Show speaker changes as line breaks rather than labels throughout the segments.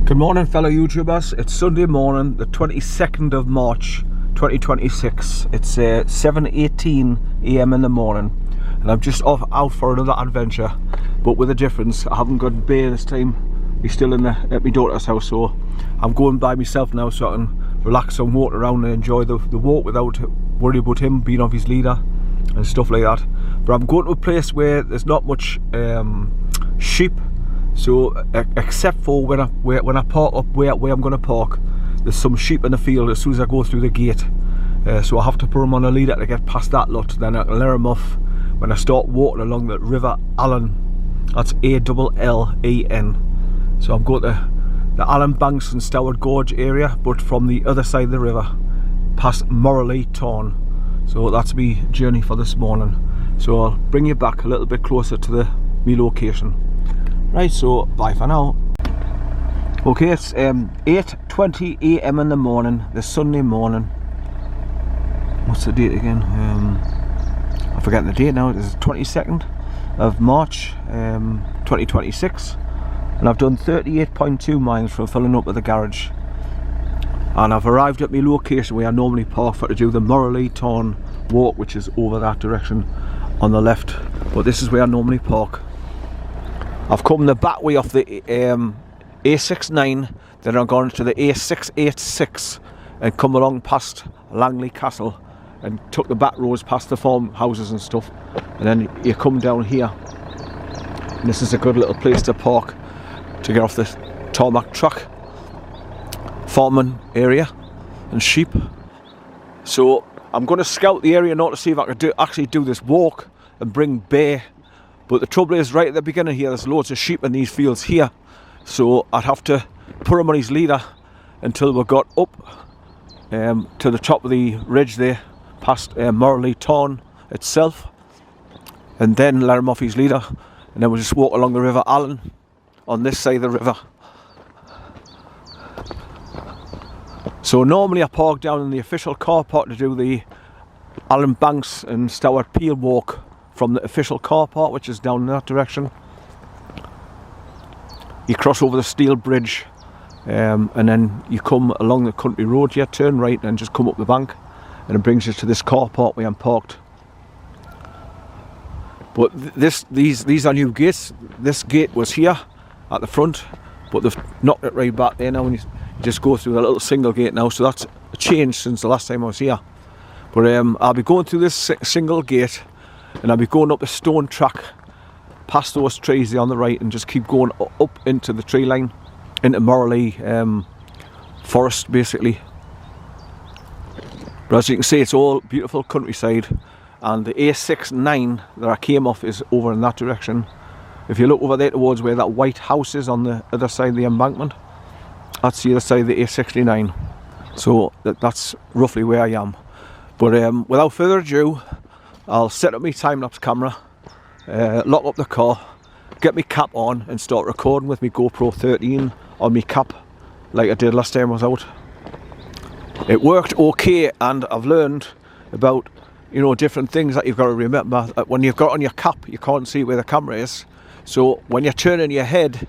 Good morning, fellow YouTubers. It's Sunday morning, the 22nd of March 2026. It's 7:18 AM in the morning, and I'm just out for another adventure, but with a difference. I haven't got Bear this time. He's still at my daughter's house, so I'm going by myself now so I can relax and walk around and enjoy the walk without worrying about him being off his leader and stuff like that. But I'm going to a place where there's not much sheep. So except for when I park up where I'm going to park, there's some sheep in the field as soon as I go through the gate. So I have to put them on a leader to get past that lot. Then I can let them off when I start walking along the River Allen. That's A-L-L-E-N. So I'm going to the Allen Banks and Stoward Gorge area, but from the other side of the river, past MORRALEE Tarn. So that's my journey for this morning. So I'll bring you back a little bit closer to my location. Right, so bye for now. Okay, it's 8:20 AM in the morning, this Sunday morning. What's the date again? I'm forgetting the date now. It's the 22nd of March 2026, and I've done 38.2 miles from filling up at the garage, and I've arrived at my location where I normally park to do the MORRALEE Tarn walk, which is over that direction on the left, but this is where I normally park. I've come the back way off the A69, then I've gone to the A686 and come along past Langley Castle and took the back roads past the farmhouses and stuff, and then you come down here, and this is a good little place to park to get off the tarmac track, farming area and sheep. So I'm going to scout the area now to see if I could actually do this walk and bring Bear. But the trouble is, right at the beginning here, there's loads of sheep in these fields here, so I'd have to put him on his leader until we got up to the top of the ridge there, past MORRALEE Tarn itself, and then let him off his leader, and then we'll just walk along the River Allen on this side of the river. So normally I park down in the official car park to do the Allen Banks and Stoward Peel walk from the official car park, which is down in that direction. You cross over the steel bridge, and then you come along the country road here, turn right and just come up the bank, and it brings you to this car park where I'm parked. But these are new gates. This gate was here at the front, but they've knocked it right back there now, and you just go through a little single gate now, so that's a change since the last time I was here. But I'll be going through this single gate, and I'll be going up a stone track past those trees there on the right, and just keep going up into the tree line, into MORRALEE forest basically. But as you can see, it's all beautiful countryside, and the A69 that I came off is over in that direction. If you look over there towards where that white house is on the other side of the embankment, that's the other side of the A69. So that's roughly where I am. But without further ado, I'll set up my time-lapse camera, lock up the car, get my cap on and start recording with my GoPro 13 on my cap like I did last time I was out. It worked okay, and I've learned about, you know, different things that you've got to remember. When you've got it on your cap, you can't see where the camera is, so when you're turning your head,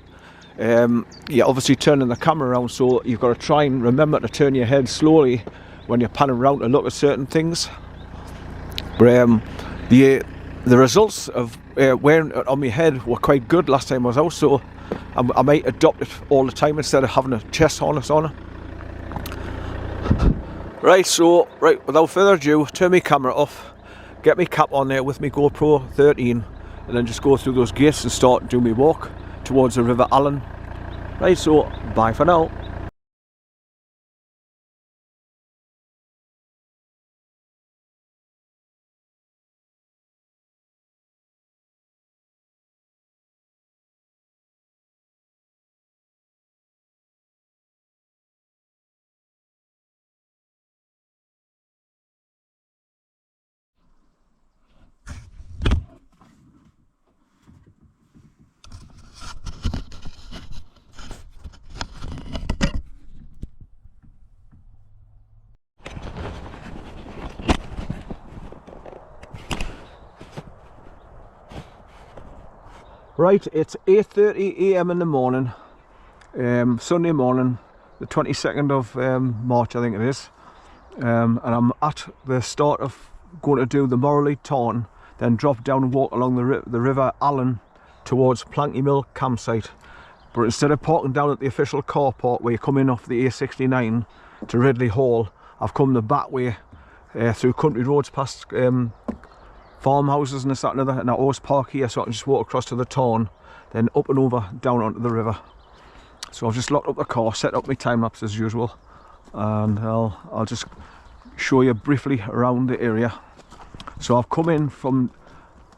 you're obviously turning the camera around, so you've got to try and remember to turn your head slowly when you're panning around to look at certain things. But the results of wearing it on my head were quite good last time I was out, so I might adopt it all the time instead of having a chest harness on it. Right, without further ado, turn my camera off, get my cap on there with my GoPro 13, and then just go through those gates and start doing my walk towards the River Allen. Right, so bye for now. Right, it's 8:30 AM in the morning, Sunday morning, the 22nd of March, I think it is, and I'm at the start of going to do the MORRALEE Tarn, then drop down and walk along the River Allen towards Planky Mill campsite. But instead of parking down at the official car park where you come in off the A69 to Ridley Hall, I've come the back way through country roads past farmhouses and this, that and other, and I always park here so I can just walk across to the Tarn, then up and over down onto the river. So I've just locked up the car, set up my time lapse as usual, and I'll just show you briefly around the area. So I've come in from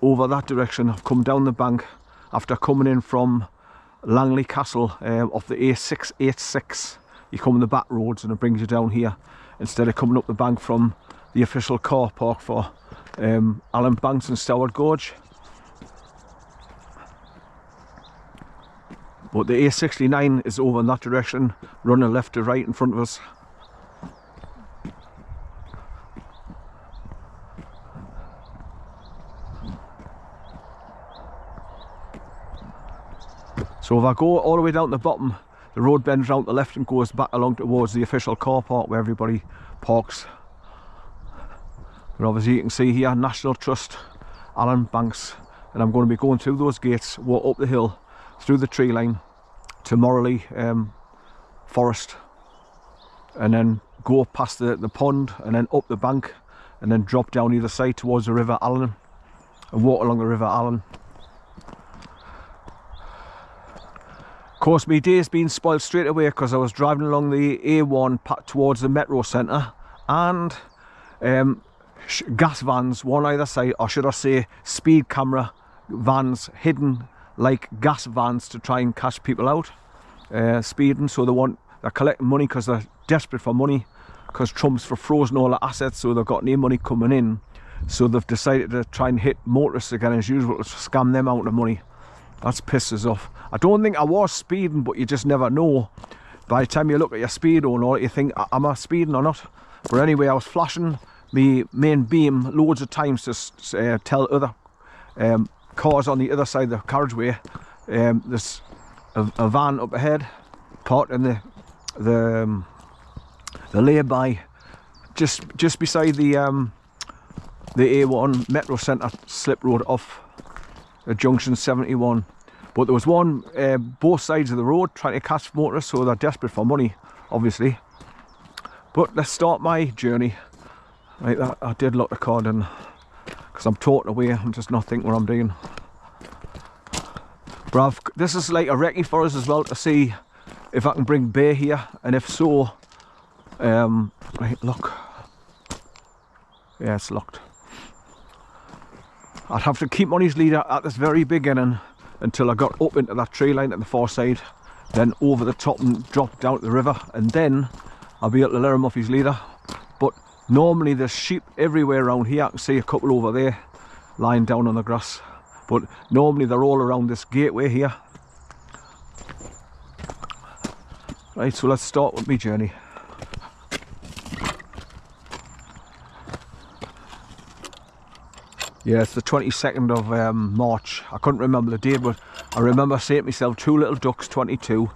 over that direction, I've come down the bank after coming in from Langley Castle off the A686. You come on the back roads and it brings you down here instead of coming up the bank from the official car park for Allen Banks and Stoward Gorge. But the A69 is over in that direction, running left to right in front of us. So if I go all the way down to the bottom, the road bends round to the left and goes back along towards the official car park where everybody parks. But obviously you can see here, National Trust, Allen Banks, and I'm going to be going through those gates, walk up the hill, through the tree line to MORRALEE Forest, and then go past the pond and then up the bank and then drop down either side towards the River Allen and walk along the River Allen. Of course, my day's been spoiled straight away because I was driving along the A1 towards the Metro Centre, and gas vans, one either side, or should I say speed camera vans hidden like gas vans to try and catch people out speeding. So they're collecting money because they're desperate for money, because Trump's for frozen all the assets, so they've got no money coming in. So they've decided to try and hit motorists again as usual to scam them out of money. That's pissed us off. I don't think I was speeding, but you just never know. By the time you look at your speedo and all, you think, am I speeding or not? But anyway, I was flashing my main beam loads of times to tell other cars on the other side of the carriageway there's a van up ahead, parked in the lay-by just beside the A1 Metro Centre slip road off junction 71. But there was one both sides of the road trying to catch motorists, so they're desperate for money, obviously. But let's start my journey. Right, I did lock the car in because I'm talking away, I'm just not thinking what I'm doing. But this is like a recce for us as well, to see if I can bring bear here, and if so, right, look, yeah, it's locked. I'd have to keep on his leader at this very beginning until I got up into that tree line at the far side, then over the top and drop down to the river, and then I'll be able to let him off his leader. But normally there's sheep everywhere around here. I can see a couple over there lying down on the grass, but normally they're all around this gateway here. Right, so let's start with my journey. Yeah, it's the 22nd of March. I couldn't remember the date, but I remember saying to myself, two little ducks, 22.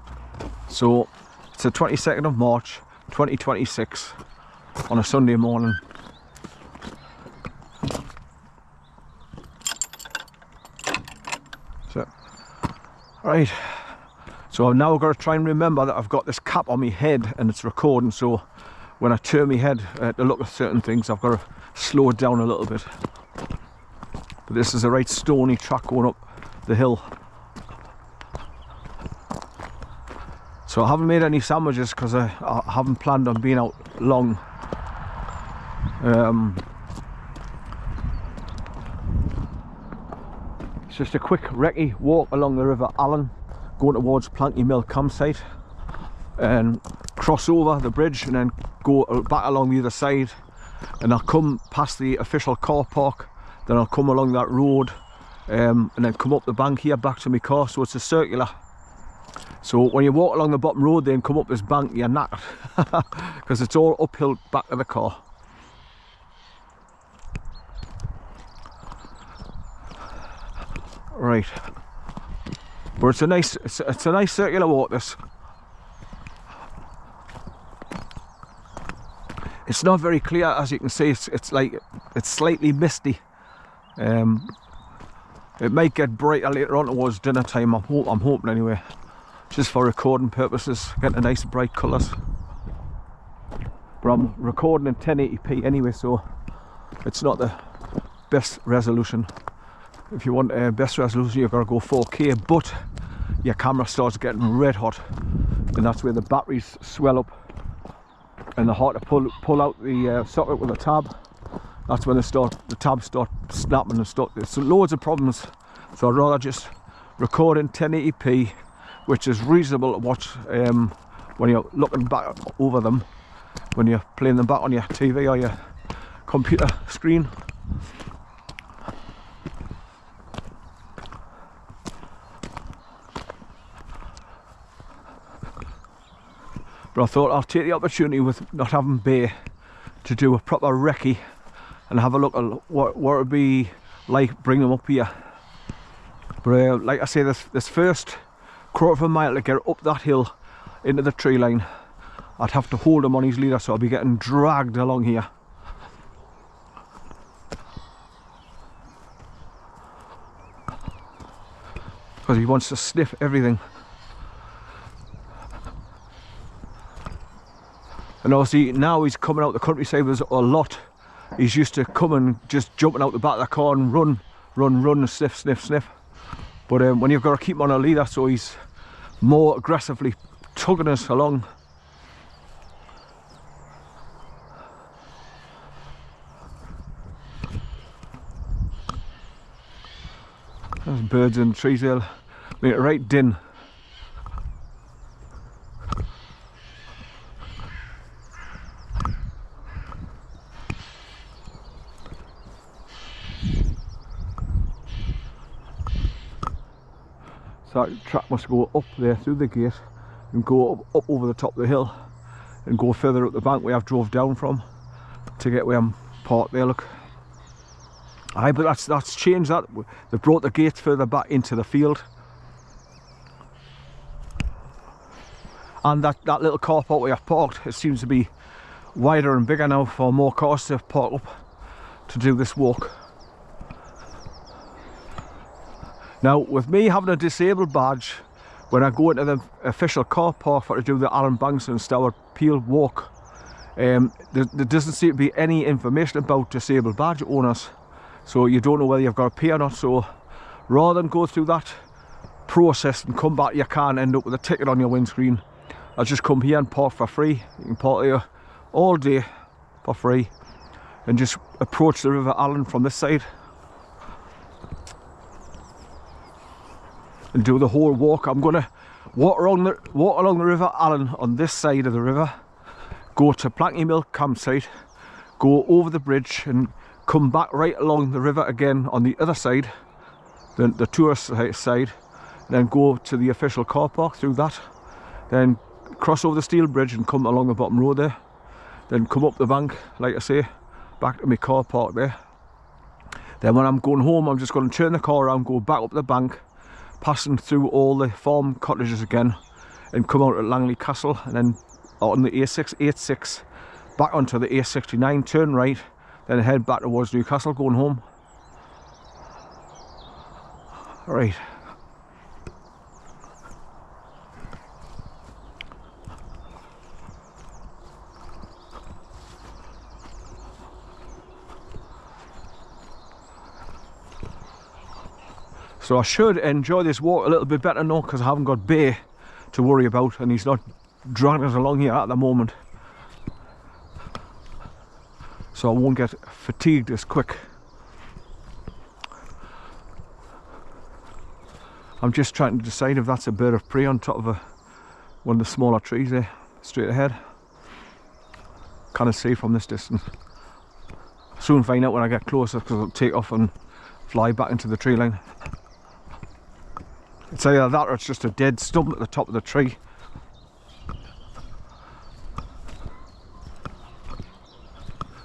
So it's the 22nd of March 2026 on a Sunday morning. So, right, so I've now got to try and remember that I've got this cap on my head and it's recording, so when I turn my head to look at certain things, I've got to slow it down a little bit. But this is a right stony track going up the hill. So I haven't made any sandwiches because I haven't planned on being out long. It's just a quick recce walk along the River Allen, going towards Planky Mill campsite, and cross over the bridge and then go back along the other side, and I'll come past the official car park. Then I'll come along that road and then come up the bank here back to my car. So it's a circular. So when you walk along the bottom road then come up this bank, you're knackered because it's all uphill back to the car. Right, but it's a nice circular walk, this. It's not very clear, as you can see. It's slightly misty. It might get brighter later on towards dinner time. I'm hoping anyway, just for recording purposes, getting nice bright colours. But I'm recording in 1080p anyway, so it's not the best resolution. If you want best resolution, you've got to go 4K, but your camera starts getting red hot, and that's where the batteries swell up and they're hard to pull out the socket with a tab. That's when the tabs start snapping and stuff. There's loads of problems, so I'd rather just record in 1080p, which is reasonable to watch when you're looking back over them, when you're playing them back on your TV or your computer screen. But I thought I'll take the opportunity with not having bay to do a proper recce and have a look at what it would be like bringing them up here. But like I say, this first quarter of a mile to get up that hill into the tree line, I'd have to hold him on his leader, so I'll be getting dragged along here. Because he wants to sniff everything. And obviously now he's coming out the countryside with a lot. He's used to coming, just jumping out the back of the car and run and sniff, sniff, sniff. But when you've got to keep him on a leader, so he's more aggressively tugging us along. There's birds in the trees there, make it right din. So that track must go up there through the gate and go up over the top of the hill and go further up the bank where I've drove down from to get where I'm parked there, look. Aye, but that's changed that. They've brought the gates further back into the field. And that little car park where I've parked, it seems to be wider and bigger now for more cars to park up to do this walk. Now, with me having a disabled badge, when I go into the official car park for to do the Alan Banks and Stoward Peel walk, there doesn't seem to be any information about disabled badge owners, so you don't know whether you've got to pay or not. So rather than go through that process and come back, you can end up with a ticket on your windscreen. I'll just come here and park for free. You can park here all day for free and just approach the River Allen from this side and do the whole walk. I'm gonna walk along the River Allen on this side of the river, go to Planky Mill campsite, go over the bridge and come back right along the river again on the other side, the tourist side, then go to the official car park through that, then cross over the steel bridge and come along the bottom road there, then come up the bank, like I say, back to my car park there. Then when I'm going home, I'm just going to turn the car around, go back up the bank, passing through all the farm cottages again, and come out at Langley Castle, and then on the A686 back onto the A69, turn right, then head back towards Newcastle, going home. Right. So I should enjoy this walk a little bit better now, because I haven't got Bay to worry about and he's not dragging us along here at the moment. So I won't get fatigued as quick. I'm just trying to decide if that's a bird of prey on top of one of the smaller trees there, straight ahead. Kind of see from this distance. Soon find out when I get closer, because I'll take off and fly back into the tree line. It's either that or it's just a dead stump at the top of the tree.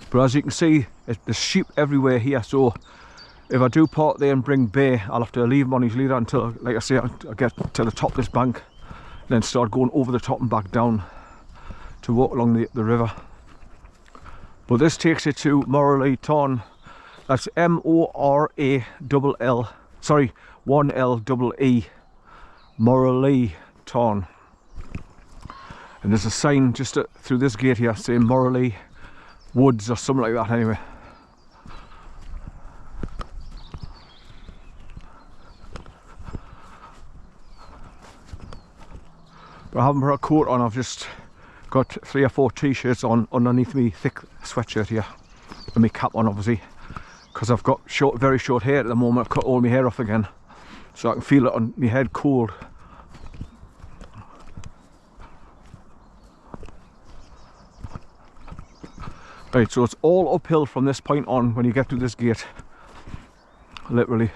But as you can see, there's sheep everywhere here, so if I do park there and bring Bay, I'll have to leave him on his leader until, like I say, I get to the top of this bank, and then start going over the top and back down to walk along the river. But this takes you to MORRALEE TARN. That's MORRALEE, sorry, 1LEE, MORRALEE TARN. And there's a sign just through this gate here saying MORRALEE Woods or something like that anyway. But I haven't put a coat on, I've just got 3 or 4 t-shirts on underneath me thick sweatshirt here. And my cap on obviously, because I've got very short hair at the moment. I've cut all my hair off again, so I can feel it on my head cold. Right, so it's all uphill from this point on when you get to this gate, literally.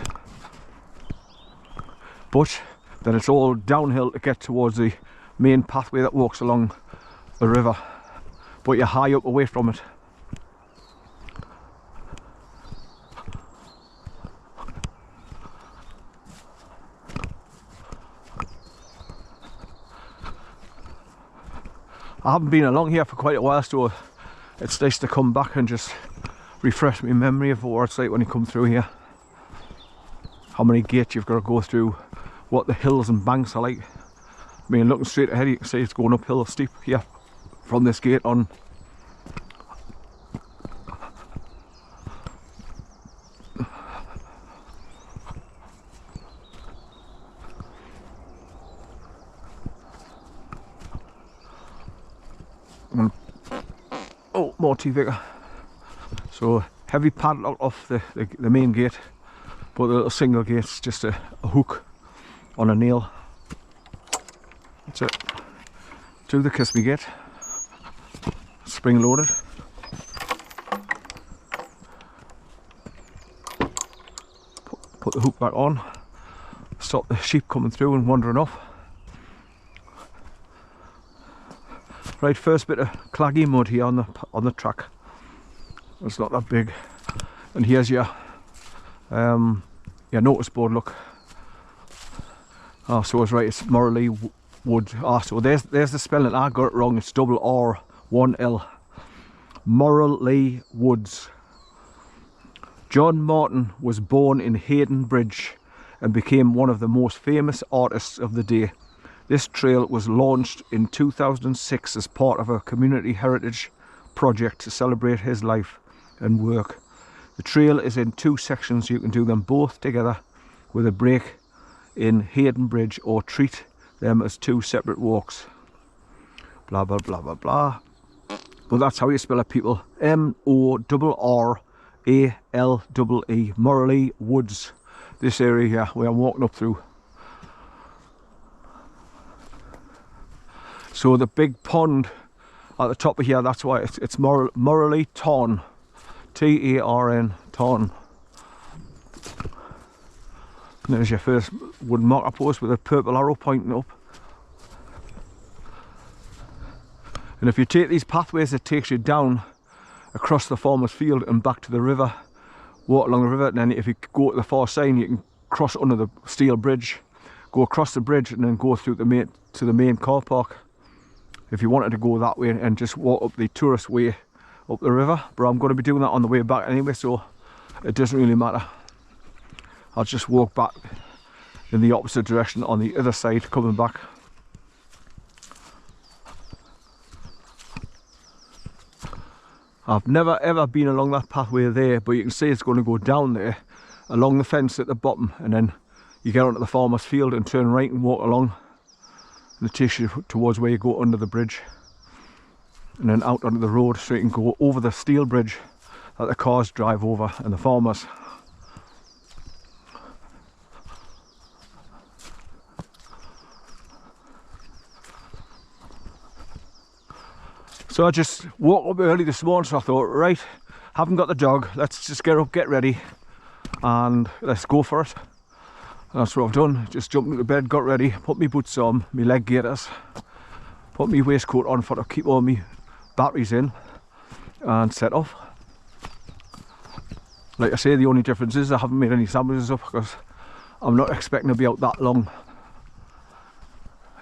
But then it's all downhill to get towards the main pathway that walks along the river. But you're high up away from it. I haven't been along here for quite a while, so it's nice to come back and just refresh my memory of what it's like when you come through here. How many gates you've got to go through, what the hills and banks are like. I mean, looking straight ahead you can see it's going uphill steep here from this gate on. Oh, more tea vicar. So heavy padlock off the main gate, but the little single gate's just a hook on a nail. That's it. To the kiss me gate, spring loaded. Put the hook back on, stop the sheep coming through and wandering off. Right, first bit of claggy mud here on the track. It's not that big, and here's your notice board. Look. Oh, so it's right. It's MORRALEE Wood. Ah, so there's the spelling. I got it wrong. It's double R, 1 L. MORRALEE Woods. John Martin was born in Hayden Bridge and became one of the most famous artists of the day. This trail was launched in 2006 as part of a community heritage project to celebrate his life and work. The trail is in 2 sections. You can do them both together with a break in Hayden Bridge, or treat them as 2 separate walks. Blah blah blah blah blah. Well, that's how you spell it, people. MORRALEE, MORRALEE Woods. This area here where I'm walking up through. So the big pond at the top of here, that's why it's MORRALEE Tarn, T-A-R-N, Tarn. And there's your first wooden marker post with a purple arrow pointing up. And if you take these pathways, it takes you down across the farmer's field and back to the river, walk along the river, and then if you go to the far side, you can cross under the steel bridge, go across the bridge, and then go through to the main car park. If you wanted to go that way and just walk up the tourist way up the river, but I'm going to be doing that on the way back anyway, so it doesn't really matter. I'll just walk back in the opposite direction on the other side coming back. I've never ever been along that pathway there, but you can see it's going to go down there along the fence at the bottom, and then you get onto the farmer's field and turn right and walk along, and it takes you towards where you go under the bridge and then out onto the road, so you can go over the steel bridge that the cars drive over and the farmers. So I just woke up early this morning, so I thought, right, haven't got the dog, let's just get up, get ready, and let's go for it. And that's what I've done. Just jumped into bed, got ready, put my boots on, my leg gaiters, put my waistcoat on for to keep all my batteries in, and set off. Like I say, the only difference is I haven't made any sandwiches up because I'm not expecting to be out that long,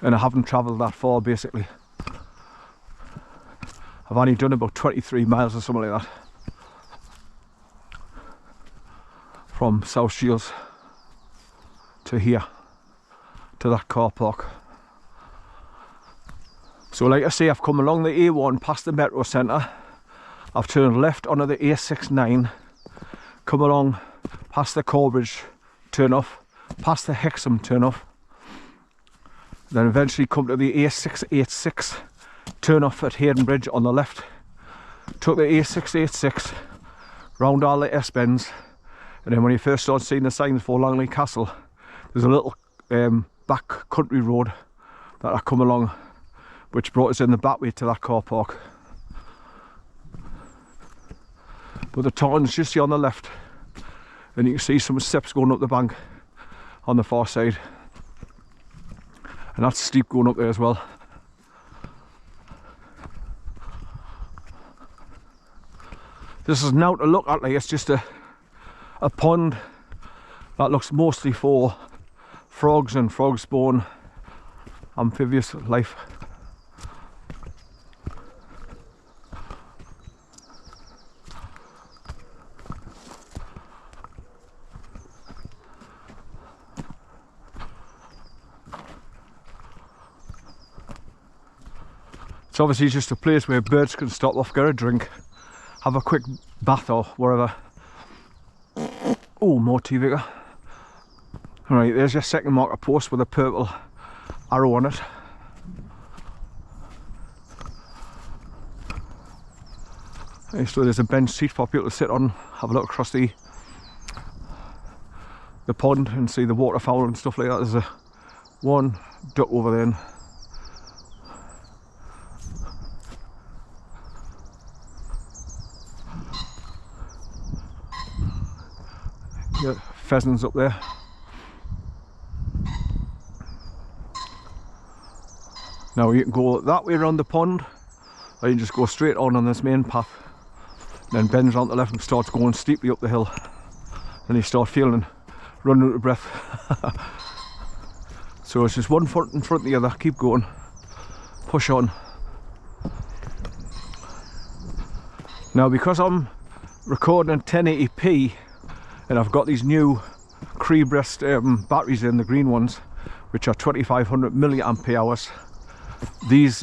and I haven't travelled that far basically. I've only done about 23 miles or something like that from South Shields to here, to that car park. So like I say, I've come along the A1 past the Metro Centre, I've turned left onto the A69, come along past the Corbridge turn off, past the Hexham turn off, then eventually come to the A686 turn off at Hayden Bridge on the left, took the A686 round all the S-bends, and then when you first start seeing the signs for Langley Castle, there's a little back country road that I come along, which brought us in the back way to that car park. But the Tarn's just here on the left, and you can see some steps going up the bank on the far side, and that's steep going up there as well. This is now to look at like it's just a pond that looks mostly for frogs and frog spawn, amphibious life. It's obviously just a place where birds can stop off, get a drink, have a quick bath or whatever. Oh, more T-Vicar. Alright, there's your second marker post with a purple arrow on it. Okay, so there's a bench seat for people to sit on, have a look across the pond and see the waterfowl and stuff like that. There's one duck over there. Yeah, pheasants up there. Now you can go that way around the pond, or you can just go straight on this main path, and then bends around the left and starts going steeply up the hill. Then you start feeling running out of breath. So it's just one foot in front of the other, keep going, push on. Now because I'm recording in 1080p, and I've got these new Cree-breast batteries in, the green ones, which are 2500 milliamp hours. These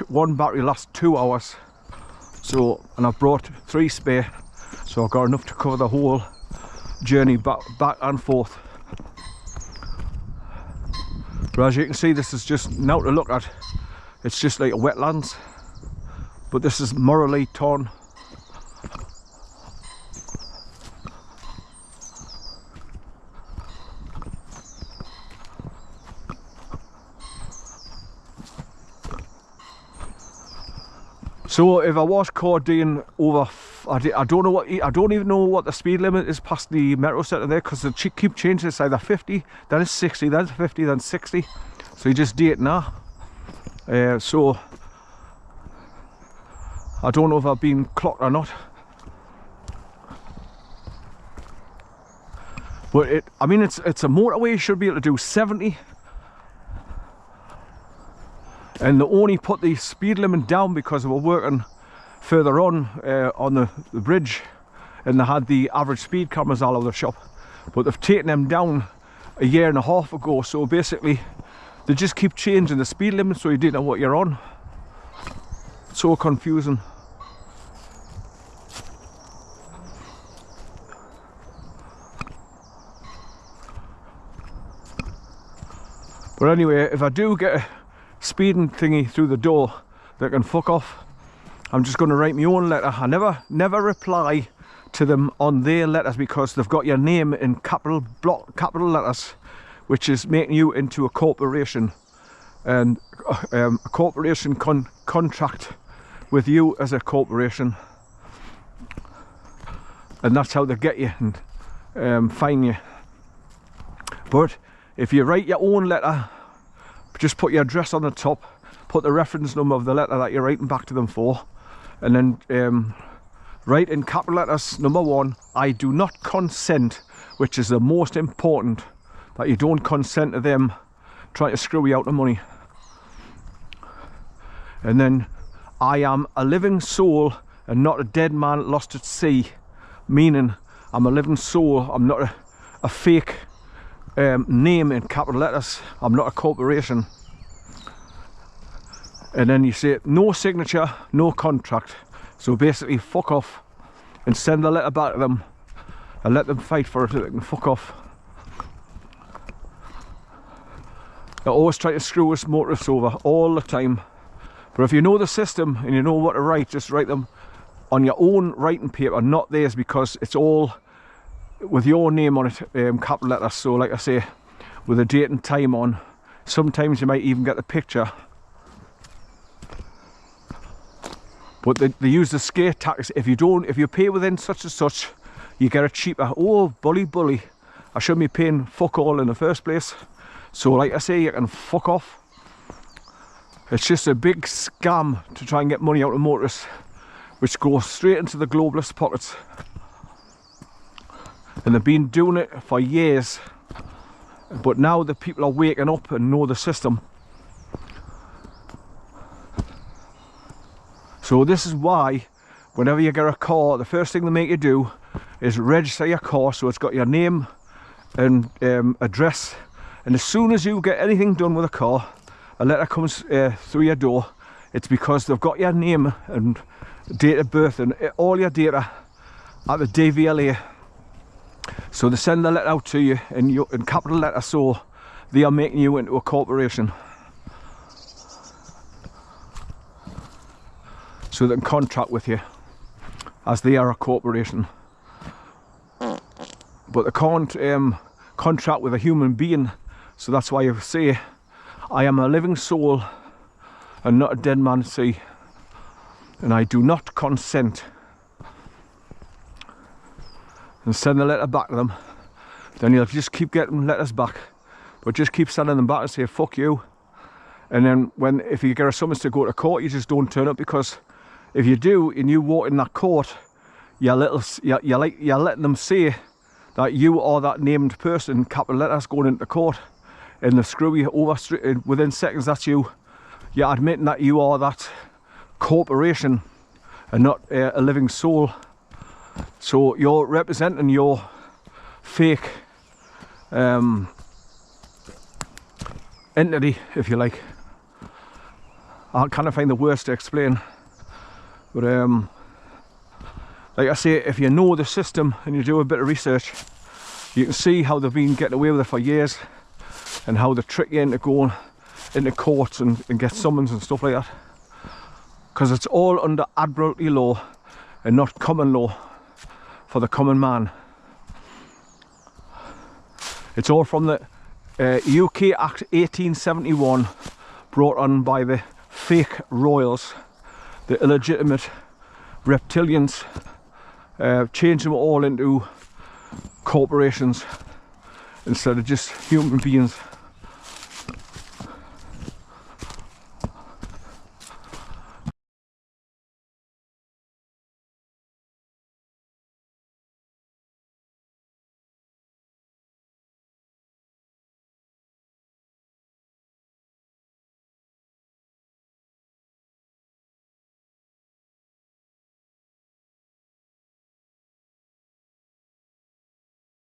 one battery lasts 2 hours. So, and I've brought 3 spare, so I've got enough to cover the whole journey back and forth. But as you can see, this is just now to look at. It's just like a wetlands, but this is MORRALEE Tarn. So if I was caught doing over, I don't even know what the speed limit is past the Metro Centre there, because they keep changing. It's either 50, then it's 60, then it's 50, then 60. So you just do it now. So I don't know if I've been clocked or not. But I mean, it's a motorway. You should be able to do 70. And they only put the speed limit down because they were working further on the bridge, and they had the average speed cameras all over the shop, but they've taken them down a year and a half ago. So basically they just keep changing the speed limit, so you don't know what you're on. So confusing. But anyway, if I do get a speeding thingy through the door that can fuck off, I'm just going to write my own letter. I never reply to them on their letters, because they've got your name in capital letters, which is making you into a corporation, and a corporation contract with you as a corporation, and that's how they get you and fine you. But if you write your own letter, just put your address on the top, put the reference number of the letter that you're writing back to them for, and then write in capital letters, number 1, I do not consent, which is the most important, that you don't consent to them trying to screw you out of money. And then I am a living soul and not a dead man lost at sea. Meaning, I'm a living soul. I'm not a fake name in capital letters. I'm not a corporation. And then you say no signature, no contract. So basically fuck off and send the letter back to them and let them fight for it so they can fuck off. They're always trying to screw us motorists over all the time. But if you know the system and you know what to write, just write them on your own writing paper, not theirs, because it's all with your name on it, capital letters. So like I say, with a date and time on. Sometimes you might even get the picture. But they use the skate tax. If you pay within such and such, you get it cheaper. Oh, bully. I shouldn't be paying fuck all in the first place. So like I say, you can fuck off. It's just a big scam to try and get money out of motorists, which goes straight into the globalist pockets. And they've been doing it for years. But now the people are waking up and know the system. So this is why whenever you get a car, the first thing they make you do is register your car, so it's got your name and address. And as soon as you get anything done with a car, a letter comes through your door. It's because they've got your name and date of birth and all your data at the DVLA. So they send the letter out to you in capital letters, so they are making you into a corporation. So they can contract with you as they are a corporation. But they can't contract with a human being. So that's why you say, I am a living soul and not a dead man at sea. And I do not consent. And send the letter back to them. Then you'll just keep getting letters back. But just keep sending them back and say, fuck you. And then if you get a summons to go to court, you just don't turn up, because if you do and you walk in that court, you're letting them say that you are that named person, capital letters, going into court. And they screw you over within seconds. That's you. You're admitting that you are that corporation and not a living soul. So you're representing your fake entity, if you like. I kind of find the words to explain. But like I say, if you know the system and you do a bit of research, you can see how they've been getting away with it for years. And how they trick you into going into courts and get summons and stuff like that. Because it's all under Admiralty law and not common law for the common man. It's all from the UK Act 1871, brought on by the fake royals, the illegitimate reptilians, changed them all into corporations instead of just human beings.